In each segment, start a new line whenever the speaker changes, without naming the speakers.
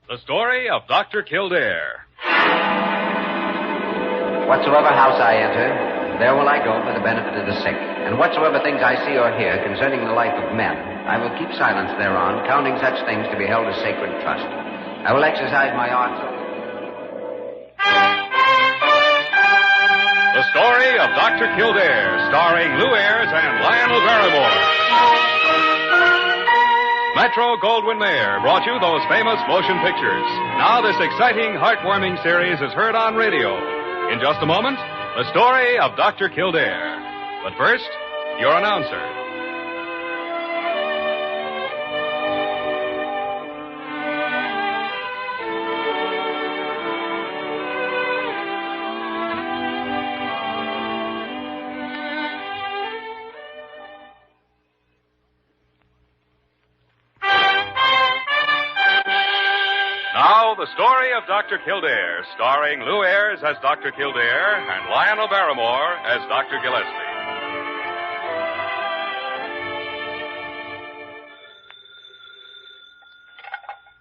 The story of Dr. Kildare.
Whatsoever house I enter, there will I go for the benefit of the sick. And whatsoever things I see or hear concerning the life of men, I will keep silence thereon, counting such things to be held as sacred trust. I will exercise my art so...
The story of Dr. Kildare, starring Lou Ayres and Lionel Barrymore. Metro Goldwyn Mayer brought you those famous motion pictures. Now this exciting, heartwarming series is heard on radio. In just a moment, the story of Dr. Kildare. But first, your announcer. Now, the story of Dr. Kildare, starring Lou Ayres as Dr. Kildare and Lionel Barrymore as Dr. Gillespie.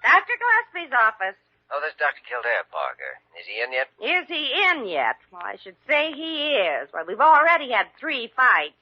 Dr. Gillespie's office.
Oh, this is Dr. Kildare, Parker. Is he in yet?
Is he in yet? Well, I should say he is. Well, we've already had 3 fights.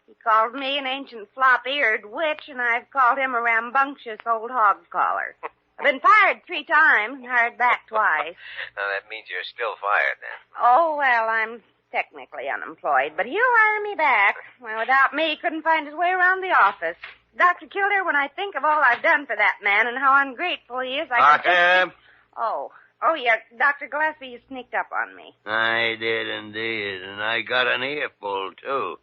He called me an ancient flop-eared witch, and I've called him a rambunctious old hog collar. I've been fired 3 times and hired back twice.
Now, that means you're still fired, then.
Oh, well, I'm technically unemployed, but he'll hire me back. Well, without me, he couldn't find his way around the office. Dr. Kildare, when I think of all I've done for that man and how ungrateful he is, I can just... Oh, yeah, Dr. Gillespie, you sneaked up on me.
I did indeed, and I got an earful, too.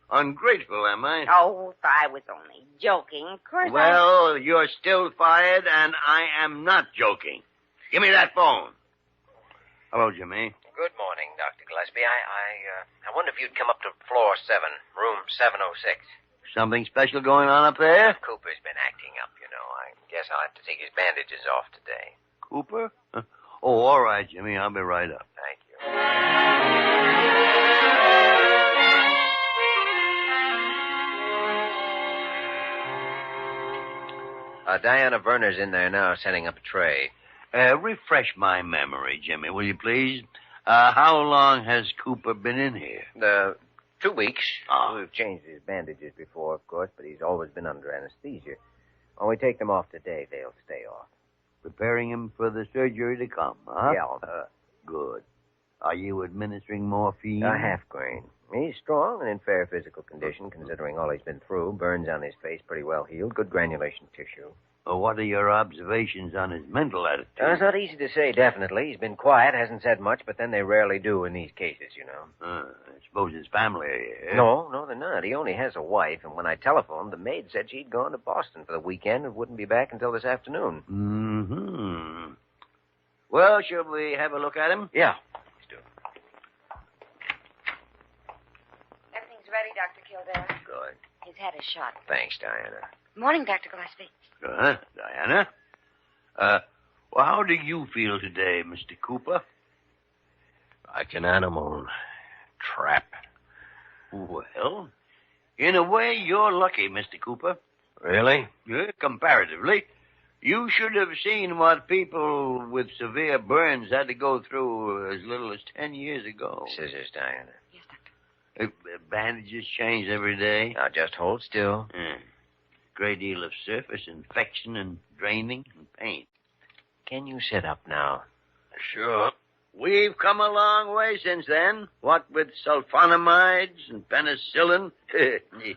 Ungrateful, am I?
Oh, I was only joking. Of course,
Well, you're still fired, and I am not joking. Give me that phone. Hello, Jimmy.
Good morning, Dr. Gillespie. I wonder if you'd come up to floor 7, room 706.
Something special going on up there?
Cooper's been acting up, you know. I guess I'll have to take his bandages off today.
Cooper? Oh, all right, Jimmy. I'll be right up.
Thank you. Diana Verner's in there now setting up a tray.
Refresh my memory, Jimmy, will you please? How long has Cooper been in here?
2 weeks.
Oh.
We've changed his bandages before, of course, but he's always been under anesthesia. When we take them off today, they'll stay off.
Preparing him for the surgery to come, huh?
Yeah.
Good. Are you administering morphine?
A half-grain. He's strong and in fair physical condition, considering all he's been through. Burns on his face pretty well healed. Good granulation tissue.
Well, what are your observations on his mental attitude?
It's not easy to say, definitely. He's been quiet, hasn't said much, but then they rarely do in these cases, you know.
I suppose his family are here.
No, they're not. He only has a wife, and when I telephoned, the maid said she'd gone to Boston for the weekend and wouldn't be back until this afternoon.
Mm-hmm. Well, shall we have a look at him?
Yeah. Let's do it.
Everything's ready, Dr. Kildare.
Good.
His head is shot.
Thanks, Diana.
Morning, Dr. Gillespie.
Diana. Well, how do you feel today, Mr. Cooper?
Like an animal trapped.
Well, in a way, you're lucky, Mr. Cooper.
Really?
Yeah, comparatively. You should have seen what people with severe burns had to go through as little as 10 years ago.
Scissors, Diana.
Yes, Doctor.
Bandages change every day.
Now, just hold still.
Great deal of surface infection and draining and pain.
Can you sit up now?
Sure. We've come a long way since then. What with sulfonamides and penicillin. You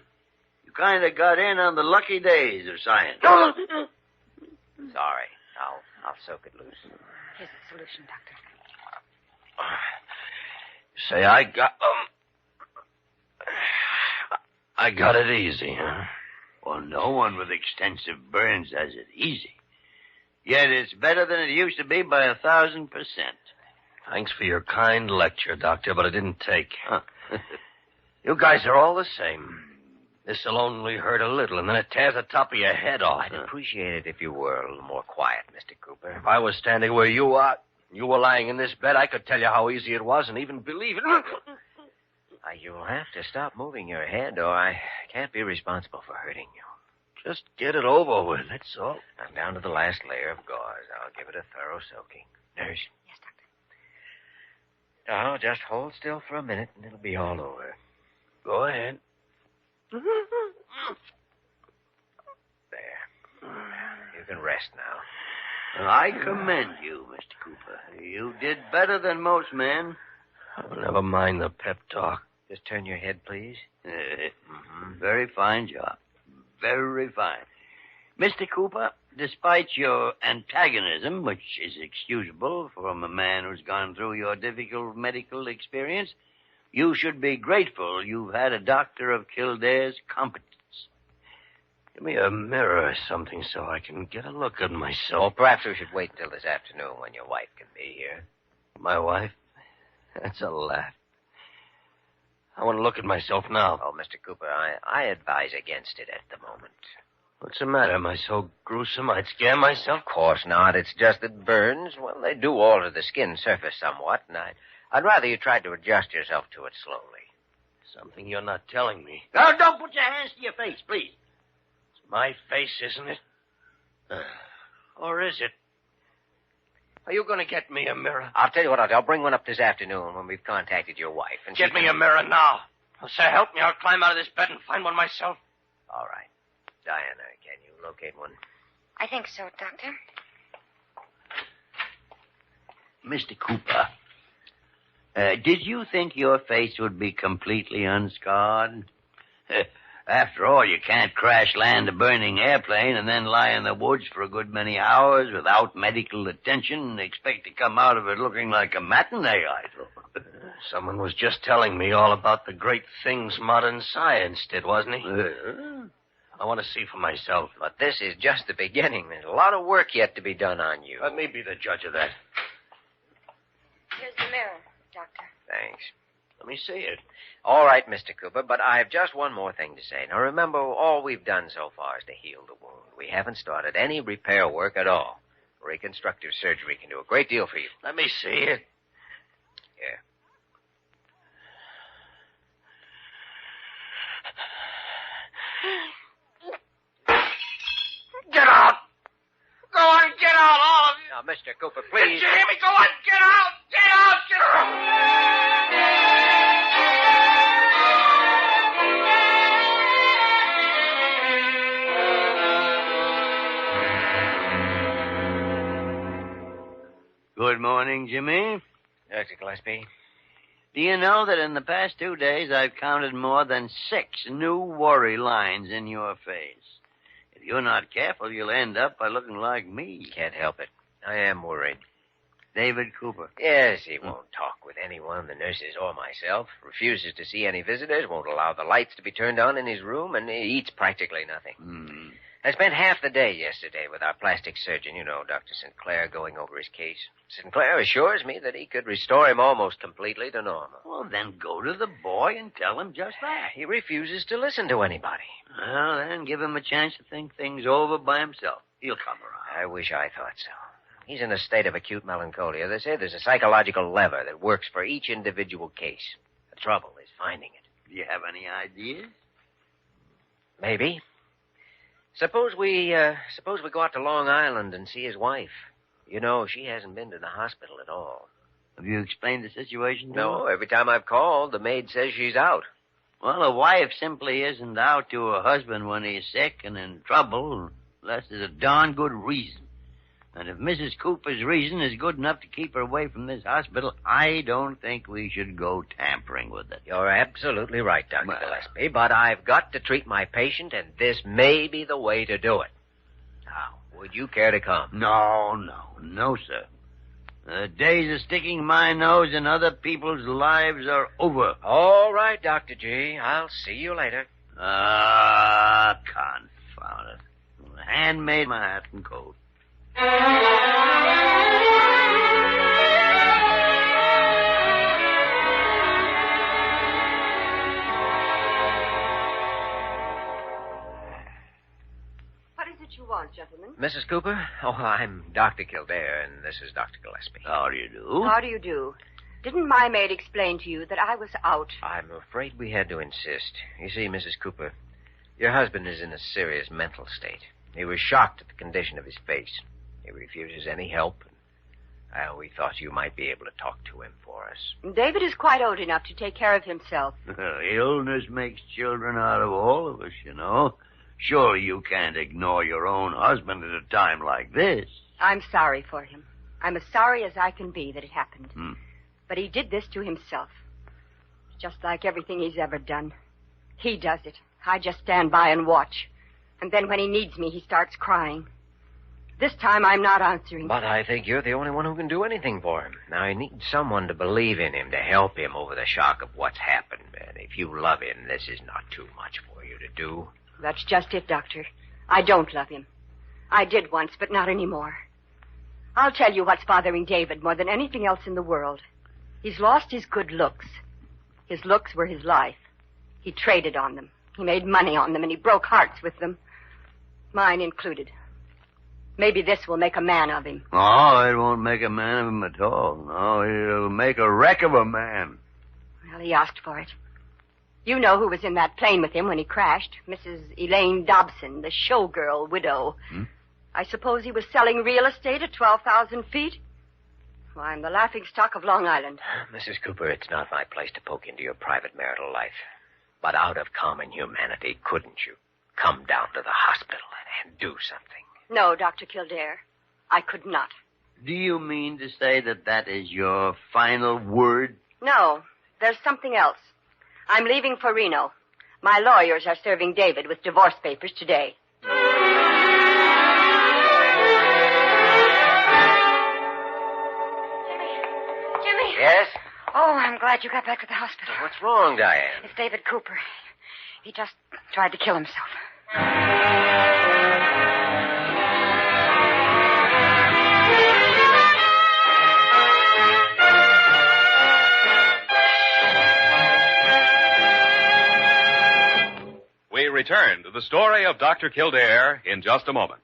kind of got in on the lucky days of science.
Sorry. I'll soak it loose.
Here's the solution, Doctor.
Say, I got it easy, huh?
Well, no one with extensive burns has it easy. Yet it's better than it used to be by 1,000%.
Thanks for your kind lecture, Doctor, but it didn't take.
Huh.
You guys are all the same. This'll only hurt a little, and then it tears the top of your head off.
I'd appreciate it if you were a little more quiet, Mr. Cooper.
If I was standing where you are, you were lying in this bed, I could tell you how easy it was and even believe it.
You'll have to stop moving your head, or I can't be responsible for hurting you.
Just get it over with, that's all.
I'm down to the last layer of gauze. I'll give it a thorough soaking. Nurse.
Yes, Doctor.
Now, just hold still for a minute, and it'll be all over.
Go ahead.
There. You can rest now.
I commend you, Mr. Cooper. You did better than most men.
Oh, never mind the pep talk.
Just turn your head, please.
Very fine job. Very fine. Mr. Cooper, despite your antagonism, which is excusable from a man who's gone through your difficult medical experience, you should be grateful you've had a doctor of Kildare's competence.
Give me a mirror or something so I can get a look at myself.
Well, perhaps we should wait until this afternoon when your wife can be here.
My wife? That's a laugh. I want to look at myself now.
Oh, Mr. Cooper, I advise against it at the moment.
What's the matter? Am I so gruesome I'd scare myself?
Of course not. It's just that burns, well, they do alter the skin surface somewhat, and I'd rather you tried to adjust yourself to it slowly.
Something you're not telling me.
Now, don't put your hands to your face, please.
It's my face, isn't it? Or is it? Are you going to get me a mirror?
I'll tell you what, I'll bring one up this afternoon when we've contacted your wife. And
Get me a mirror now. Say, help me. I'll climb out of this bed and find one myself.
All right. Diana, can you locate one?
I think so, Doctor.
Mr. Cooper, did you think your face would be completely unscarred? After all, you can't crash land a burning airplane and then lie in the woods for a good many hours without medical attention and expect to come out of it looking like a matinee idol.
Someone was just telling me all about the great things modern science did, wasn't he? I want to see for myself.
But this is just the beginning. There's a lot of work yet to be done on you.
Let me be the judge of that.
Here's the mirror, Doctor.
Thanks.
Let me see it.
All right, Mr. Cooper, but I have just one more thing to say. Now, remember, all we've done so far is to heal the wound. We haven't started any repair work at all. Reconstructive surgery can do a great deal for you.
Let me see it.
Here.
Get out! Go on, get out, all of you!
Now, Mr. Cooper, please.
Did you hear me? Go on, get out! Get out! Get out!
Good morning, Jimmy.
Dr. Gillespie.
Do you know that in the past 2 days I've counted more than 6 new worry lines in your face? If you're not careful, you'll end up by looking like me.
Can't help it. I am worried.
David Cooper.
Yes, he won't talk with anyone, the nurses or myself. Refuses to see any visitors, won't allow the lights to be turned on in his room, and he eats practically nothing. I spent half the day yesterday with our plastic surgeon, Dr. Sinclair, going over his case. Sinclair assures me that he could restore him almost completely to normal.
Well, then go to the boy and tell him just that.
He refuses to listen to anybody.
Well, then give him a chance to think things over by himself. He'll come around.
I wish I thought so. He's in a state of acute melancholia. They say there's a psychological lever that works for each individual case. The trouble is finding it.
Do you have any ideas?
Maybe. Suppose we go out to Long Island and see his wife. She hasn't been to the hospital at all.
Have you explained the situation to her?
No, every time I've called, the maid says she's out.
Well, a wife simply isn't out to her husband when he's sick and in trouble unless there's a darn good reason. And if Mrs. Cooper's reason is good enough to keep her away from this hospital, I don't think we should go tampering with it.
You're absolutely right, Dr. Gillespie, but I've got to treat my patient, and this may be the way to do it. Now, would you care to come?
No, sir. The days of sticking my nose in other people's lives are over.
All right, Dr. G. I'll see you later.
Confound it. Handmade my hat and coat.
What is it you want, gentlemen?
Mrs. Cooper? Oh, I'm Dr. Kildare, and this is Dr. Gillespie.
How do you do?
How do you do? Didn't my maid explain to you that I was out?
I'm afraid we had to insist. You see, Mrs. Cooper, your husband is in a serious mental state. He was shocked at the condition of his face. He refuses any help. We thought you might be able to talk to him for us.
David is quite old enough to take care of himself.
Illness makes children out of all of us, you know. Surely you can't ignore your own husband at a time like this.
I'm sorry for him. I'm as sorry as I can be that it happened. But he did this to himself. Just like everything he's ever done. He does it. I just stand by and watch. And then when he needs me, he starts crying. This time I'm not answering.
But I think you're the only one who can do anything for him. Now, he needs someone to believe in him, to help him over the shock of what's happened. And if you love him, this is not too much for you to do.
That's just it, Doctor. I don't love him. I did once, but not anymore. I'll tell you what's bothering David more than anything else in the world. He's lost his good looks. His looks were his life. He traded on them. He made money on them, and he broke hearts with them. Mine included. Maybe this will make a man of him.
Oh, it won't make a man of him at all. No, it'll make a wreck of a man.
Well, he asked for it. You know who was in that plane with him when he crashed. Mrs. Elaine Dobson, the showgirl widow. I suppose he was selling real estate at 12,000 feet? Why, I'm the laughingstock of Long Island.
Mrs. Cooper, it's not my place to poke into your private marital life. But out of common humanity, couldn't you come down to the hospital and do something?
No, Dr. Kildare. I could not.
Do you mean to say that that is your final word?
No, there's something else. I'm leaving for Reno. My lawyers are serving David with divorce papers today.
Jimmy.
Yes?
Oh, I'm glad you got back to the hospital.
What's wrong, Diane?
It's David Cooper. He just tried to kill himself.
We return to the story of Dr. Kildare in just a moment.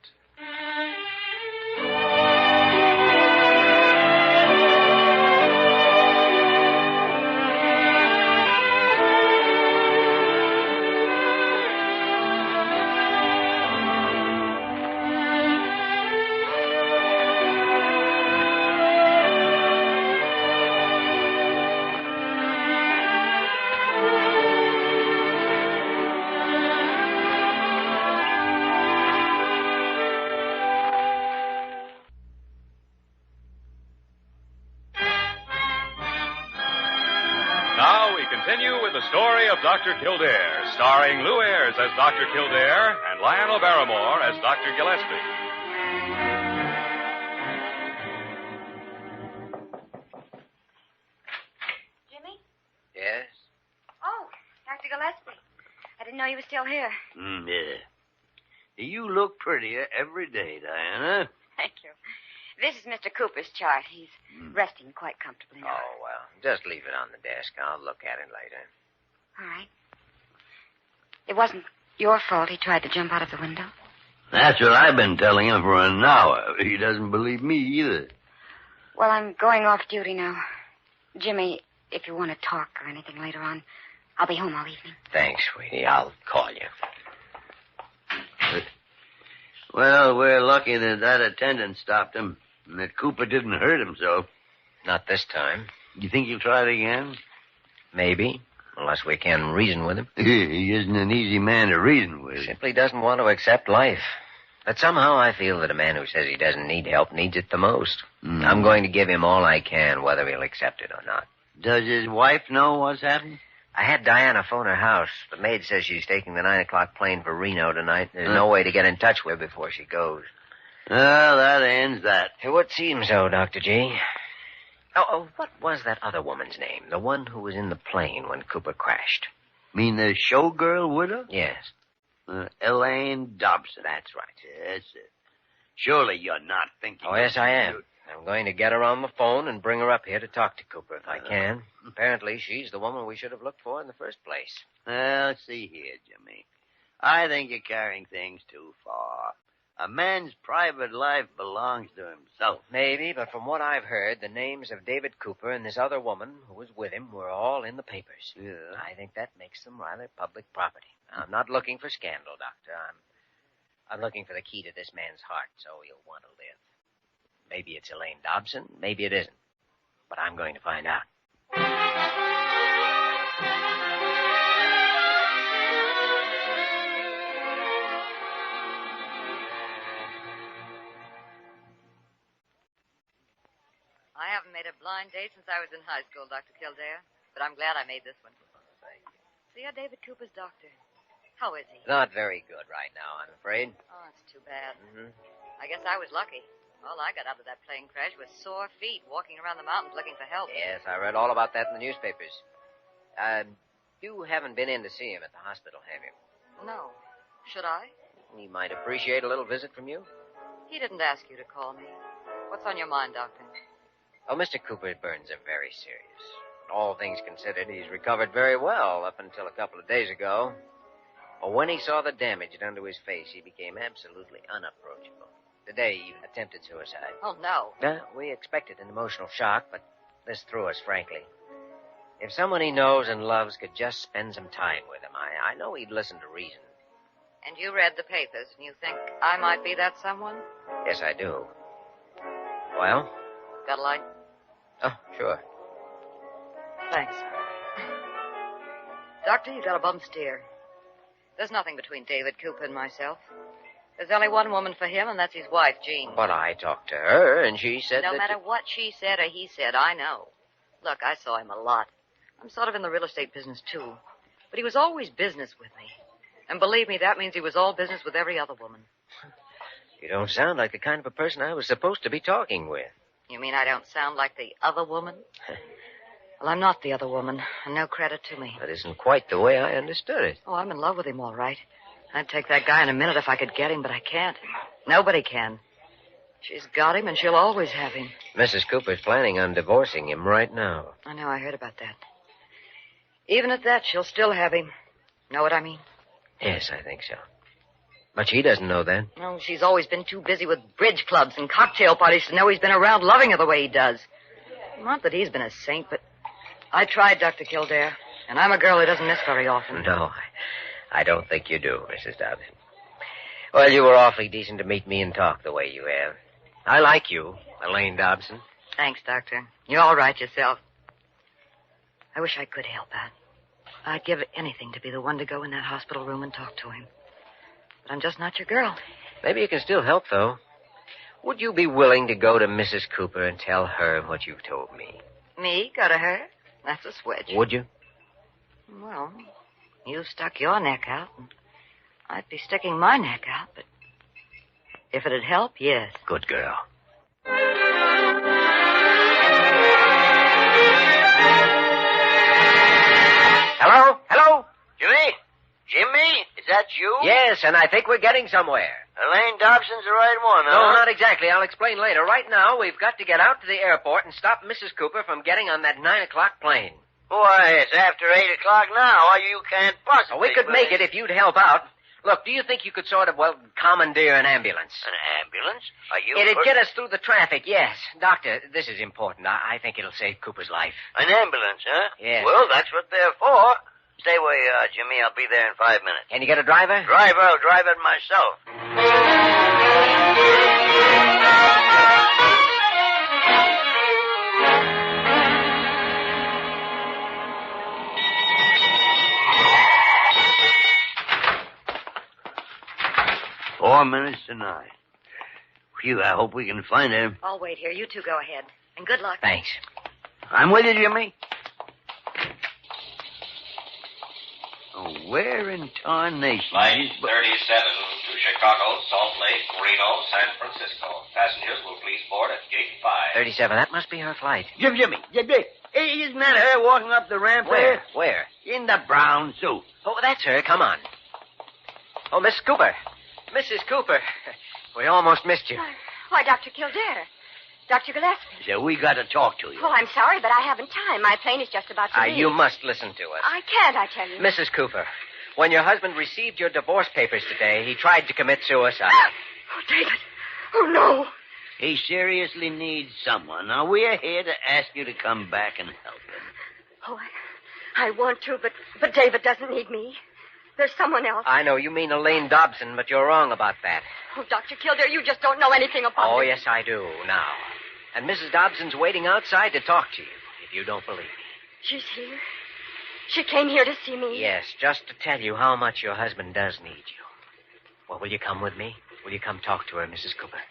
Now we continue with the story of Dr. Kildare, starring Lou Ayres as Dr. Kildare and Lionel Barrymore as Dr. Gillespie.
Jimmy?
Yes?
Oh, Dr. Gillespie. I didn't know you were still here.
Yeah. You look prettier every day, Diana.
Thank you. This is Mr. Cooper's chart. He's resting quite comfortably now.
Oh, well, just leave it on the desk. I'll look at it later.
All right. It wasn't your fault he tried to jump out of the window.
That's what I've been telling him for an hour. He doesn't believe me either.
Well, I'm going off duty now. Jimmy, if you want to talk or anything later on, I'll be home all evening.
Thanks, sweetie. I'll call you.
Well, we're lucky that attendant stopped him, and that Cooper didn't hurt himself.
Not this time.
You think he'll try it again?
Maybe, unless we can reason with him.
He isn't an easy man to reason with.
Simply doesn't want to accept life. But somehow I feel that a man who says he doesn't need help needs it the most. I'm going to give him all I can, whether he'll accept it or not.
Does his wife know what's happened?
I had Diana phone her house. The maid says she's taking the 9 o'clock plane for Reno tonight. There's no way to get in touch with her before she goes.
Well, that ends that.
It would seem so, Dr. G. Oh, what was that other woman's name? The one who was in the plane when Cooper crashed.
Mean the showgirl widow?
Yes.
Elaine Dobson.
That's right.
Yes, sir. Surely you're not thinking...
Oh, yes, I am. I'm going to get her on the phone and bring her up here to talk to Cooper if I can. Apparently, she's the woman we should have looked for in the first place.
Well, see here, Jimmy. I think you're carrying things too far. A man's private life belongs to himself.
Maybe, but from what I've heard, the names of David Cooper and this other woman who was with him were all in the papers.
Yeah.
I think that makes them rather public property. I'm not looking for scandal, Doctor. I'm looking for the key to this man's heart, so he'll want to live. Maybe it's Elaine Dobson. Maybe it isn't. But I'm going to find out.
I haven't made a blind date since I was in high school, Dr. Kildare. But I'm glad I made this one. So you're David Cooper's doctor. How is he?
Not very good right now, I'm afraid.
Oh, it's too bad.
Mm-hmm.
I guess I was lucky. All I got out of that plane crash was sore feet walking around the mountains looking for help.
Yes, I read all about that in the newspapers. You haven't been in to see him at the hospital, have you?
No. Should I?
He might appreciate a little visit from you.
He didn't ask you to call me. What's on your mind, Doctor?
Oh, Mr. Cooper's burns are very serious. All things considered, he's recovered very well up until a couple of days ago. But when he saw the damage done to his face, he became absolutely unapproachable. Today, he attempted suicide.
Oh, no.
We expected an emotional shock, but this threw us, frankly. If someone he knows and loves could just spend some time with him, I know he'd listen to reason.
And you read the papers, and you think I might be that someone?
Yes, I do. Well?
Got a light?
Oh, sure.
Thanks. Doctor, you got a bum steer. There's nothing between David Cooper and myself. There's only one woman for him, and that's his wife, Jean.
But I talked to her, and she said
No matter what she said or he said, I know. Look, I saw him a lot. I'm sort of in the real estate business, too. But he was always business with me. And believe me, that means he was all business with every other woman.
You don't sound like the kind of a person I was supposed to be talking with.
You mean I don't sound like the other woman? Well, I'm not the other woman, and no credit to me.
That isn't quite the way I understood it.
Oh, I'm in love with him, all right. I'd take that guy in a minute if I could get him, but I can't. Nobody can. She's got him, and she'll always have him.
Mrs. Cooper's planning on divorcing him right now.
I know, I heard about that. Even at that, she'll still have him. Know what I mean?
Yes, I think so. But she doesn't know that.
No, she's always been too busy with bridge clubs and cocktail parties to know he's been around loving her the way he does. Not that he's been a saint, but I tried, Dr. Kildare, and I'm a girl who doesn't miss very often.
No, I don't think you do, Mrs. Dobson. Well, you were awfully decent to meet me and talk the way you have. I like you, Elaine Dobson.
Thanks, Doctor. You're all right yourself. I wish I could help out. I'd give anything to be the one to go in that hospital room and talk to him. But I'm just not your girl.
Maybe you can still help, though. Would you be willing to go to Mrs. Cooper and tell her what you've told me?
Me? Go to her? That's a switch.
Would you?
Well, you stuck your neck out, and I'd be sticking my neck out, but if it'd help, yes.
Good girl.
Hello? Hello? Jimmy? Is that you?
Yes, and I think we're getting somewhere.
Elaine Dobson's the right one,
No, not exactly. I'll explain later. Right now, we've got to get out to the airport and stop Mrs. Cooper from getting on that 9 o'clock plane.
Why, it's after 8 o'clock now. You can't possibly...
We could make it if you'd help out. Look, do you think you could sort of, commandeer an ambulance?
An ambulance? Are you...
It'd get us through the traffic, yes. Doctor, this is important. I think it'll save Cooper's life.
An ambulance, huh?
Yes.
Well, that's what they're for. Stay where you are, Jimmy. I'll be there in 5 minutes.
Can you get a driver?
I'll drive it myself. Four minutes to 9. Phew, I hope we can find him.
I'll wait here. You two go ahead. And good luck.
Thanks.
I'm with you, Jimmy. Oh, where in tarnation?
Flight 37 to Chicago, Salt Lake, Reno, San Francisco. Passengers will please board at gate 5.
37, that must be her flight.
Jimmy. Isn't that her walking up the ramp
Where?
there?
Where?
In the brown suit.
Oh, that's her. Come on. Oh, Miss Cooper. Mrs. Cooper. We almost missed you.
Why, Dr. Kildare. Dr. Gillespie.
So we got to talk to you.
Oh, I'm sorry, but I haven't time. My plane is just about to leave.
You must listen to us.
I can't, I tell you.
Mrs. Cooper, when your husband received your divorce papers today, he tried to commit suicide.
Oh, David. Oh, no.
He seriously needs someone. Now, we're here to ask you to come back and help him.
Oh, I want to, but David doesn't need me. There's someone else.
I know. You mean Elaine Dobson, but you're wrong about that.
Oh, Dr. Kildare, you just don't know anything about it.
Oh, yes, I do. Now, And Mrs. Dobson's waiting outside to talk to you, if you don't believe me.
She's here. She came here to see me.
Yes, just to tell you how much your husband does need you. Well, will you come with me? Will you come talk to her, Mrs. Cooper?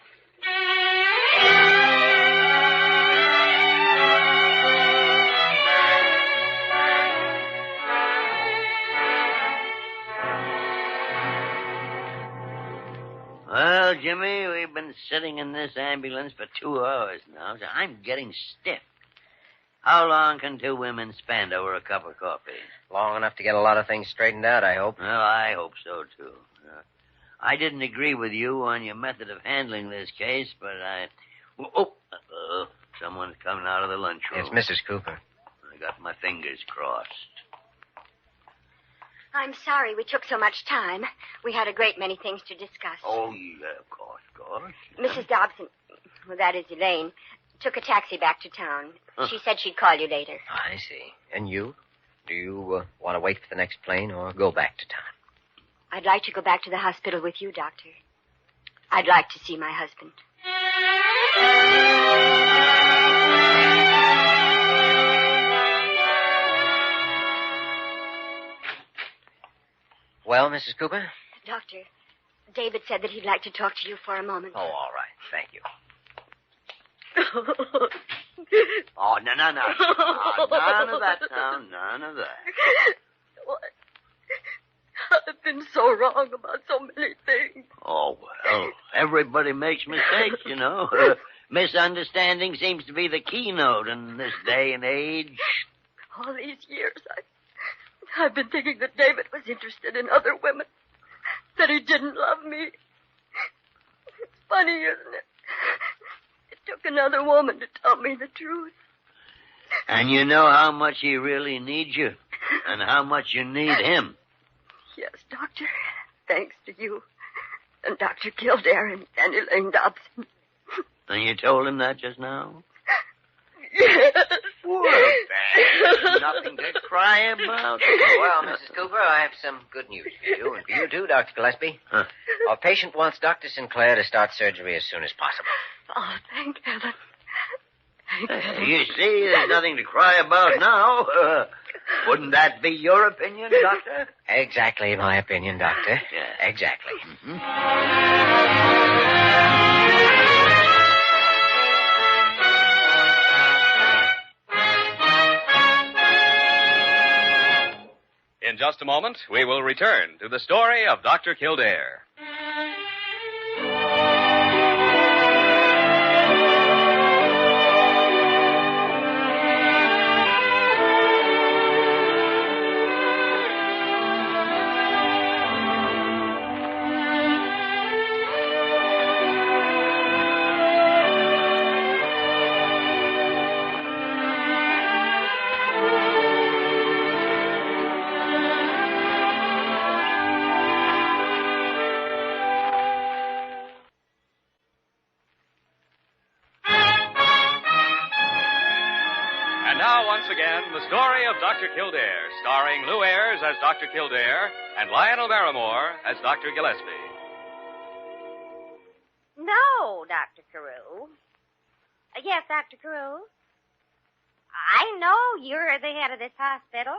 Well, Jimmy, we've been sitting in this ambulance for 2 hours now, so I'm getting stiff. How long can two women spend over a cup of coffee?
Long enough to get a lot of things straightened out, I hope.
Well, I hope so, too. I didn't agree with you on your method of handling this case, but someone's coming out of the lunchroom.
It's Mrs. Cooper.
I got my fingers crossed.
I'm sorry we took so much time. We had a great many things to discuss.
Oh, yeah, of course.
Mrs. Dobson, well, that is Elaine, took a taxi back to town. She said she'd call you later.
I see. And you? Do you want to wait for the next plane or go back to town?
I'd like to go back to the hospital with you, Doctor. I'd like to see my husband.
Well, Mrs. Cooper?
Doctor, David said that he'd like to talk to you for a moment.
Oh, all right. Thank you.
Oh, no. Oh, none of that now. None of that.
What? I've been so wrong about so many things.
Oh, well, everybody makes mistakes, you know. Misunderstanding seems to be the keynote in this day and age.
All these years, I've been thinking that David was interested in other women, that he didn't love me. It's funny, isn't it? It took another woman to tell me the truth.
And you know how much he really needs you, and how much you need him.
Yes, Doctor. Thanks to you, and Dr. Kildare and Elaine Dobson.
And you told him that just now?
Yes.
Well, there's nothing to cry about.
Well, Mrs. Cooper, I have some good news for you, and for you too, Dr. Gillespie.
Huh.
Our patient wants Dr. Sinclair to start surgery as soon as possible.
Oh, thank heaven. Thank heaven.
You see, there's nothing to cry about now. Wouldn't that be your opinion, Doctor?
Exactly my opinion, Doctor.
Yeah.
Exactly.
In just a moment, we will return to the story of Dr. Kildare. Once again, the story of Dr. Kildare, starring Lou Ayres as Dr. Kildare and Lionel Barrymore as Dr. Gillespie.
No, Dr. Carew. Yes, Dr. Carew. I know you're the head of this hospital.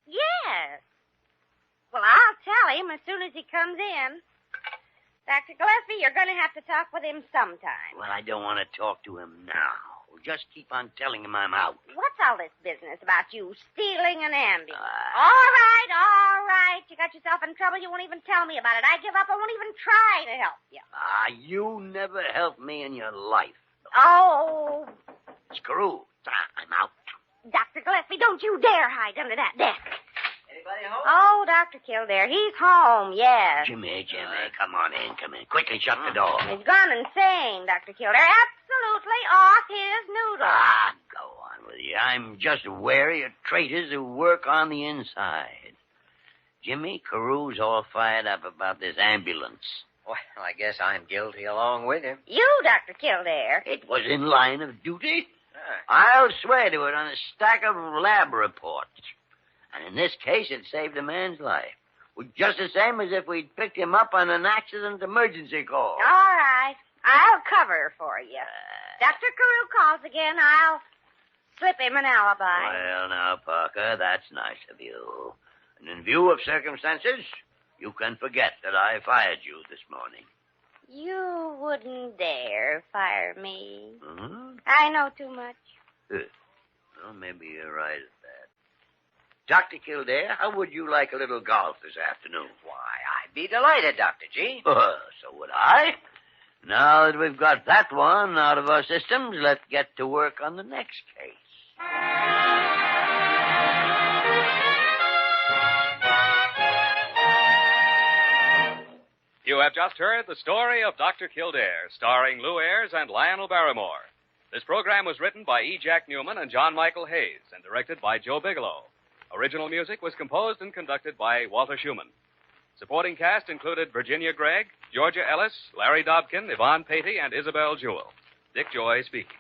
Yes. Well, I'll tell him as soon as he comes in. Dr. Gillespie, you're going to have to talk with him sometime.
Well, I don't want to talk to him now. Just keep on telling him I'm out.
What's all this business about you stealing an ambulance? All right. You got yourself in trouble. You won't even tell me about it. I give up. I won't even try to help you.
You never helped me in your life.
Oh.
Screw. I'm out.
Dr. Gillespie, don't you dare hide under that desk.
Anybody home?
Oh, Dr. Kildare, he's home, yes.
Jimmy, come on in. Come in. Quickly shut the door.
He's gone insane, Dr. Kildare. Absolutely off his noodle.
Go on with you. I'm just wary of traitors who work on the inside. Jimmy, Carew's all fired up about this ambulance.
Well, I guess I'm guilty along with him.
You, Dr. Kildare.
It was in line of duty. I'll swear to it on a stack of lab reports. And in this case, it saved a man's life. Well, just the same as if we'd picked him up on an accident emergency call.
All right. I'll cover for you. Dr. Carew calls again, I'll slip him an alibi.
Well, now, Parker, that's nice of you. And in view of circumstances, you can forget that I fired you this morning.
You wouldn't dare fire me.
Hmm?
I know too much.
Well, maybe you're right at that. Dr. Kildare, how would you like a little golf this afternoon?
Why, I'd be delighted, Dr. G.
So would I. Now that we've got that one out of our systems, let's get to work on the next case.
You have just heard the story of Dr. Kildare, starring Lou Ayres and Lionel Barrymore. This program was written by E. Jack Newman and John Michael Hayes and directed by Joe Bigelow. Original music was composed and conducted by Walter Schumann. Supporting cast included Virginia Gregg, Georgia Ellis, Larry Dobkin, Yvonne Patey, and Isabel Jewell. Dick Joy speaking.